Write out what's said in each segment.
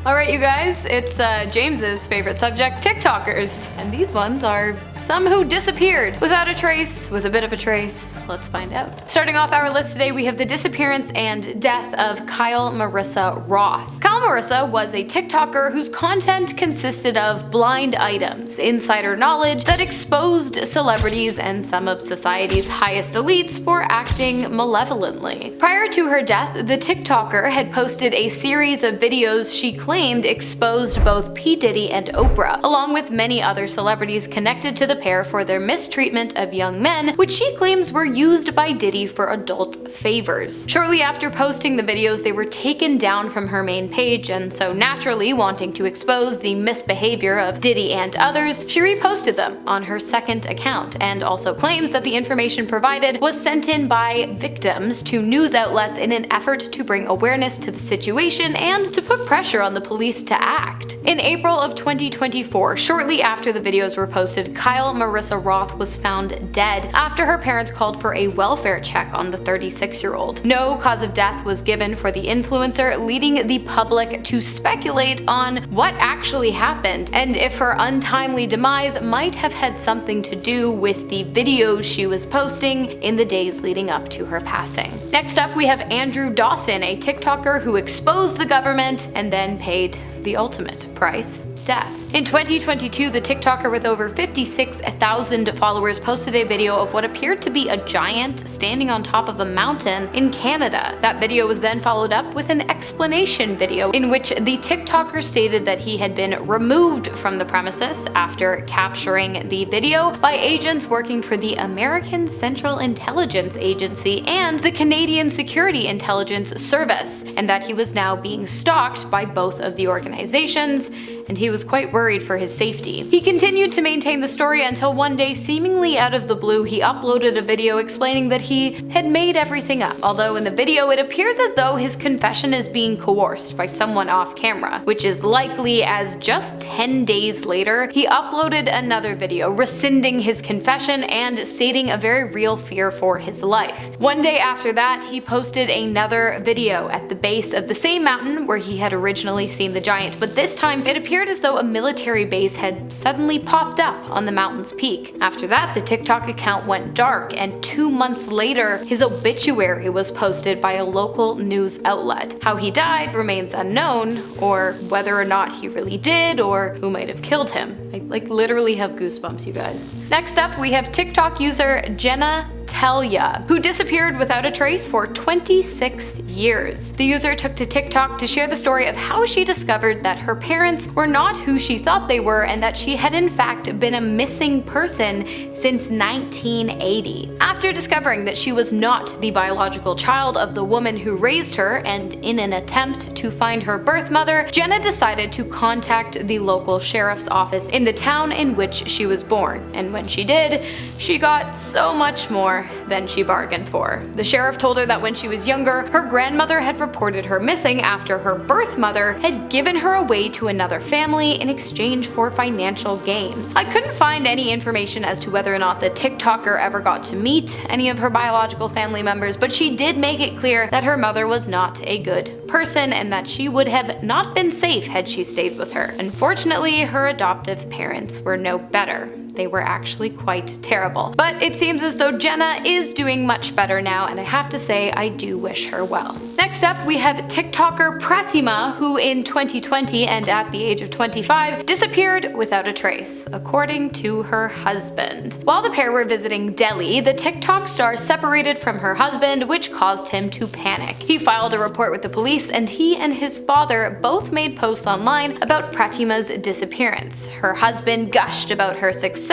Alright you guys, it's James's favorite subject, TikTokers. And these ones are some who disappeared without a trace, with a bit of a trace. Let's find out. Starting off our list today, we have the disappearance and death of Kyle Marisa Roth. Kyle Marisa was a TikToker whose content consisted of blind items, insider knowledge that exposed celebrities and some of society's highest elites for acting malevolently. Prior to her death, the TikToker had posted a series of videos she claimed exposed both P. Diddy and Oprah, along with many other celebrities connected to the pair for their mistreatment of young men, which she claims were used by Diddy for adult favors. Shortly after posting the videos, they were taken down from her main page, and so naturally wanting to expose the misbehavior of Diddy and others, she reposted them on her second account, and also claims that the information provided was sent in by victims to news outlets in an effort to bring awareness to the situation and to put pressure on the police to act. In April of 2024, shortly after the videos were posted, Kyle Marisa Roth was found dead after her parents called for a welfare check on the 36-year-old. No cause of death was given for the influencer, leading the public to speculate on what actually happened and if her untimely demise might have had something to do with the videos she was posting in the days leading up to her passing. Next up, we have Andrew Dawson, a TikToker who exposed the government and then paid the ultimate price: death. In 2022, the TikToker with over 56,000 followers posted a video of what appeared to be a giant standing on top of a mountain in Canada. That video was then followed up with an explanation video in which the TikToker stated that he had been removed from the premises after capturing the video by agents working for the American Central Intelligence Agency and the Canadian Security Intelligence Service, and that he was now being stalked by both of the organizations, and he was quite worried for his safety. He continued to maintain the story until one day, seemingly out of the blue, he uploaded a video explaining that he had made everything up, although in the video it appears as though his confession is being coerced by someone off camera, which is likely, as just 10 days later, he uploaded another video rescinding his confession and stating a very real fear for his life. One day after that, he posted another video at the base of the same mountain where he had originally seen the giant, but this time it appeared as though a military base had suddenly popped up on the mountain's peak. After that, the TikTok account went dark, and 2 months later, his obituary was posted by a local news outlet. How he died remains unknown, or whether or not he really did, or who might have killed him. I literally have goosebumps, you guys. Next up, we have TikTok user GennaTellYa, who disappeared without a trace for 26 years. The user took to TikTok to share the story of how she discovered that her parents were not who she thought they were, and that she had in fact been a missing person since 1980. After discovering that she was not the biological child of the woman who raised her, and in an attempt to find her birth mother, Jenna decided to contact the local sheriff's office in the town in which she was born, and when she did, she got so much more than she bargained for. The sheriff told her that when she was younger, her grandmother had reported her missing after her birth mother had given her away to another family in exchange for financial gain. I couldn't find any information as to whether or not the TikToker ever got to meet any of her biological family members, but she did make it clear that her mother was not a good person and that she would have not been safe had she stayed with her. Unfortunately, her adoptive parents were no better. They were actually quite terrible. But it seems as though Jenna is doing much better now, and I have to say I do wish her well. Next up, we have TikToker Pratima, who in 2020 and at the age of 25 disappeared without a trace, according to her husband. While the pair were visiting Delhi, the TikTok star separated from her husband, which caused him to panic. He filed a report with the police, and he and his father both made posts online about Pratima's disappearance. Her husband gushed about her success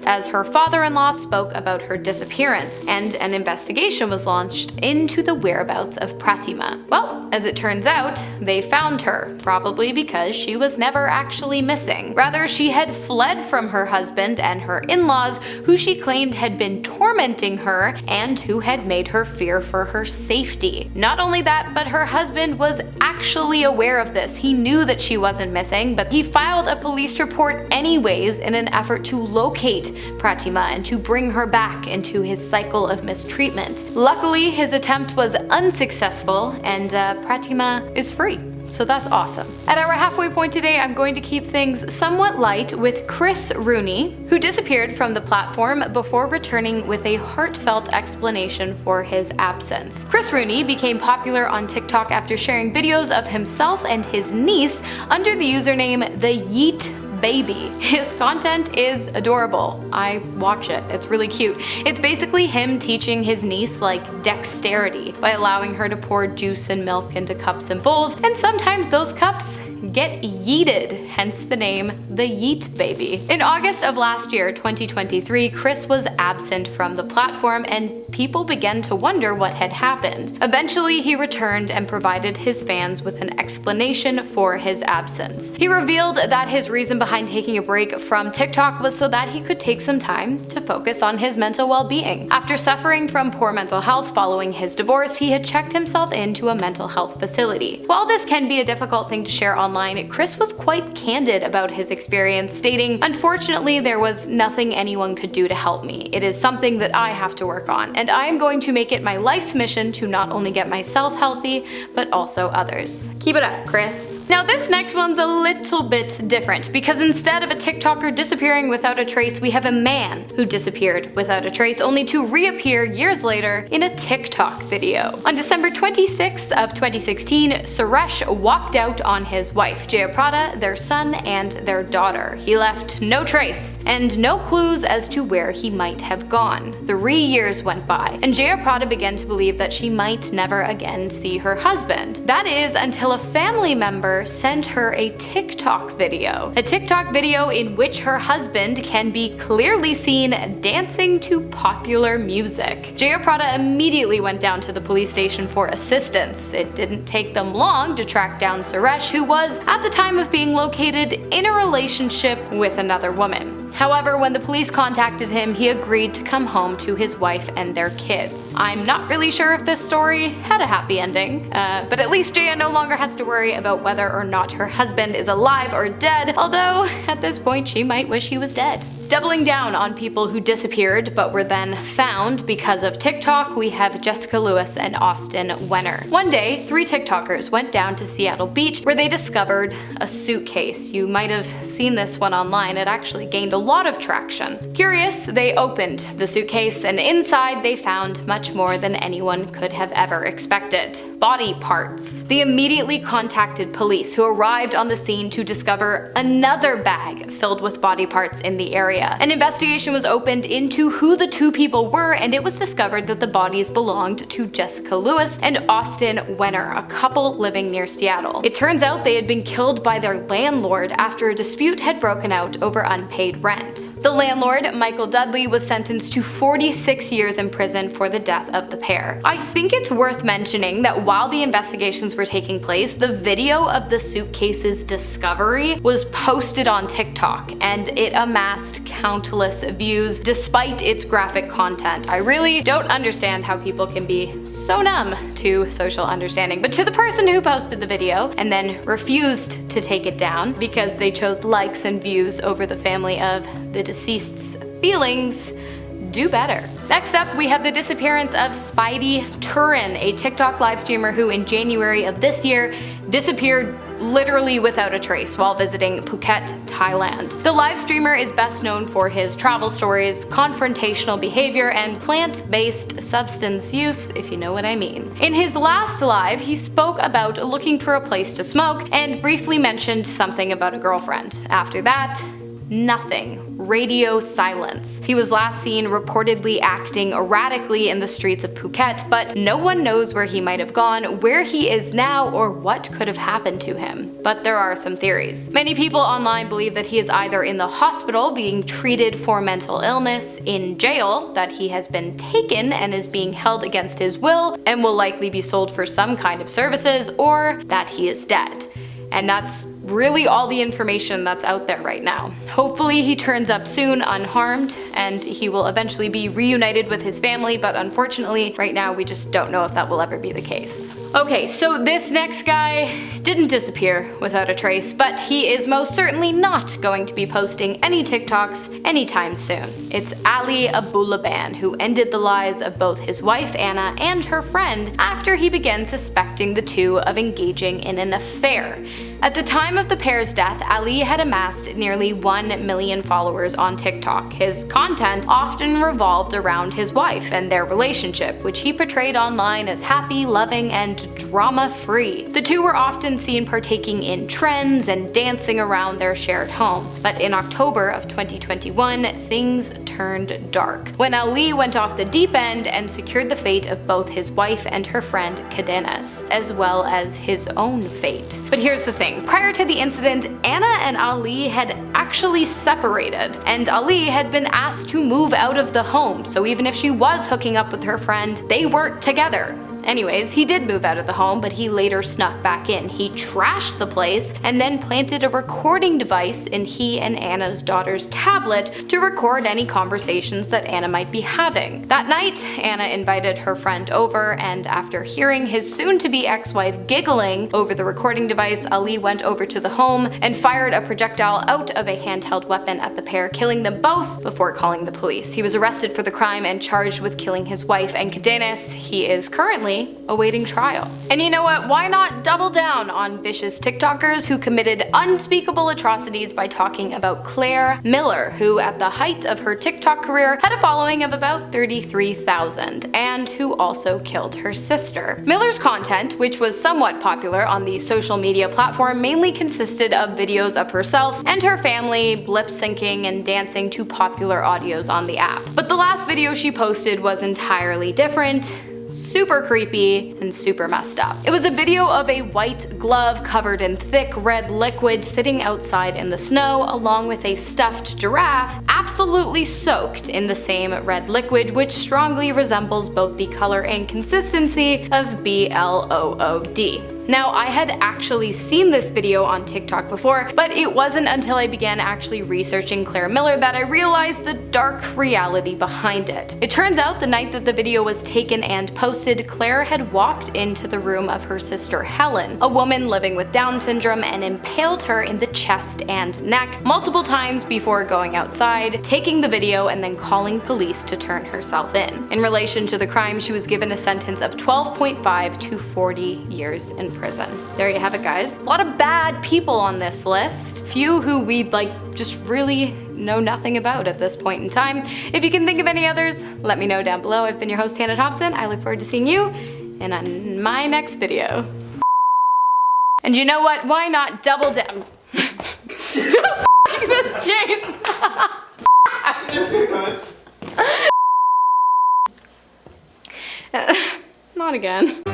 as her father-in-law spoke about her disappearance, and an investigation was launched into the whereabouts of Pratima. Well, as it turns out, they found her, probably because she was never actually missing. Rather, she had fled from her husband and her in-laws, who she claimed had been tormenting her and who had made her fear for her safety. Not only that, but her husband was actually aware of this. He knew that she wasn't missing, but he filed a police report anyways in an effort to locate Pratima and to bring her back into his cycle of mistreatment. Luckily, his attempt was unsuccessful, and Pratima is free. so that's awesome. At our halfway point today, I'm going to keep things somewhat light with Chris Rooney, who disappeared from the platform before returning with a heartfelt explanation for his absence. Chris Rooney became popular on TikTok after sharing videos of himself and his niece under the username The Yeet Baby. His content is adorable. I watch it. It's really cute. It's basically him teaching his niece like dexterity by allowing her to pour juice and milk into cups and bowls, and sometimes those cups get yeeted, hence the name The Yeet Baby. In August of last year, 2023, Chris was absent from the platform and people began to wonder what had happened. Eventually, he returned and provided his fans with an explanation for his absence. He revealed that his reason behind taking a break from TikTok was so that he could take some time to focus on his mental well-being. After suffering from poor mental health following his divorce, he had checked himself into a mental health facility. While this can be a difficult thing to share online, Chris was quite candid about his experience, stating, "Unfortunately, there was nothing anyone could do to help me. It is something that I have to work on, and I am going to make it my life's mission to not only get myself healthy, but also others." Keep it up, Chris. Now this next one's a little bit different, because instead of a TikToker disappearing without a trace, we have a man who disappeared without a trace only to reappear years later in a TikTok video. On December 26th of 2016, Suresh walked out on his wife, Jayaprada, their son, and their daughter. He left no trace and no clues as to where he might have gone. 3 years went by, and Jayaprada began to believe that she might never again see her husband. That is until a family member sent her a TikTok video. A TikTok video in which her husband can be clearly seen dancing to popular music. Jayaprada immediately went down to the police station for assistance. It didn't take them long to track down Suresh, who was, at the time of being located, in a relationship with another woman. However, when the police contacted him, he agreed to come home to his wife and their kids. I'm not really sure if this story had a happy ending, but at least Jaya no longer has to worry about whether or not her husband is alive or dead, although at this point she might wish he was dead. Doubling down on people who disappeared but were then found because of TikTok, we have Jessica Lewis and Austin Wenner. One day, 3 TikTokers went down to Seattle Beach where they discovered a suitcase. You might have seen this one online. It actually gained a lot of traction. Curious, they opened the suitcase, and inside they found much more than anyone could have ever expected. Body parts. They immediately contacted police, who arrived on the scene to discover another bag filled with body parts in the area. An investigation was opened into who the 2 people were, and it was discovered that the bodies belonged to Jessica Lewis and Austin Wenner, a couple living near Seattle. It turns out they had been killed by their landlord after a dispute had broken out over unpaid rent. The landlord, Michael Dudley, was sentenced to 46 years in prison for the death of the pair. I think it's worth mentioning that while the investigations were taking place, the video of the suitcase's discovery was posted on TikTok, and it amassed countless views despite its graphic content. I really don't understand how people can be so numb to social understanding. But to the person who posted the video and then refused to take it down because they chose likes and views over the family of the deceased's feelings, do better. Next up, we have the disappearance of Spidey Turan, a TikTok live streamer who in January of this year disappeared literally without a trace while visiting Phuket, Thailand. The live streamer is best known for his travel stories, confrontational behavior, and plant-based substance use, if you know what I mean. In his last live, he spoke about looking for a place to smoke and briefly mentioned something about a girlfriend. After that, nothing. Radio silence. He was last seen reportedly acting erratically in the streets of Phuket, but no one knows where he might have gone, where he is now, or what could have happened to him. But there are some theories. Many people online believe that he is either in the hospital being treated for mental illness, in jail, that he has been taken and is being held against his will and will likely be sold for some kind of services, or that he is dead. And that's really all the information that's out there right now. Hopefully he turns up soon unharmed and he will eventually be reunited with his family, but unfortunately right now we just don't know if that will ever be the case. Okay, so this next guy didn't disappear without a trace, but he is most certainly not going to be posting any TikToks anytime soon. It's Ali Abulaban, who ended the lives of both his wife Anna and her friend after he began suspecting the two of engaging in an affair. At the time of the pair's death, Ali had amassed nearly 1 million followers on TikTok. His content often revolved around his wife and their relationship, which he portrayed online as happy, loving, and drama-free. The two were often seen partaking in trends and dancing around their shared home. But in October of 2021, things turned dark when Ali went off the deep end and secured the fate of both his wife and her friend Cadenas, as well as his own fate. But here's the thing. Prior to the incident, Anna and Ali had actually separated, and Ali had been asked to move out of the home, so even if she was hooking up with her friend, they weren't together. Anyways, he did move out of the home, but he later snuck back in. He trashed the place and then planted a recording device in he and Anna's daughter's tablet to record any conversations that Anna might be having. That night, Anna invited her friend over, and after hearing his soon-to-be ex-wife giggling over the recording device, Ali went over to the home and fired a projectile out of a handheld weapon at the pair, killing them both before calling the police. He was arrested for the crime and charged with killing his wife and Cadenas. He is currently awaiting trial. And you know what? Why not double down on vicious TikTokers who committed unspeakable atrocities by talking about Clair Miller, who at the height of her TikTok career had a following of about 33,000 and who also killed her sister. Miller's content, which was somewhat popular on the social media platform, mainly consisted of videos of herself and her family lip syncing and dancing to popular audios on the app. But the last video she posted was entirely different, super creepy, and super messed up. It was a video of a white glove covered in thick red liquid sitting outside in the snow, along with a stuffed giraffe absolutely soaked in the same red liquid, which strongly resembles both the color and consistency of BLOOD. Now, I had actually seen this video on TikTok before, but it wasn't until I began actually researching Clair Miller that I realized the dark reality behind it. It turns out the night that the video was taken and posted, Claire had walked into the room of her sister Helen, a woman living with Down syndrome, and impaled her in the chest and neck multiple times before going outside, taking the video, and then calling police to turn herself in. In relation to the crime, she was given a sentence of 12.5 to 40 years in prison. There you have it, guys. A lot of bad people on this list. Few who we'd just really know nothing about at this point in time. If you can think of any others, let me know down below. I've been your host, Hannah Thompson. I look forward to seeing you in my next video. And you know what? Why not double down? That's James. Not again.